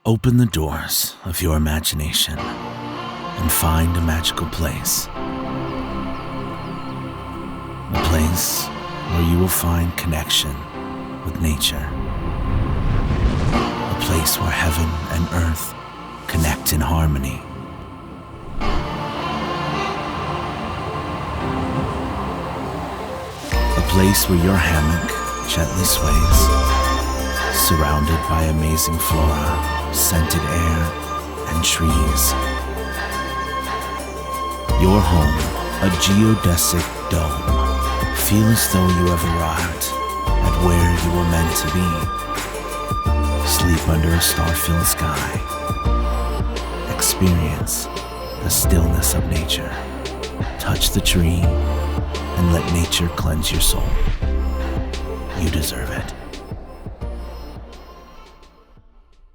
Open the doors of your imagination and find a magical place. A place where you will find connection with nature. A place where heaven and earth connect in harmony. A place where your hammock gently sways, surrounded by amazing flora, scented air, and trees. Your home, a geodesic dome. Feel as though you have arrived at where you were meant to be. Sleep under a star-filled sky. Experience the stillness of nature. Touch the tree and let nature cleanse your soul. You deserve it.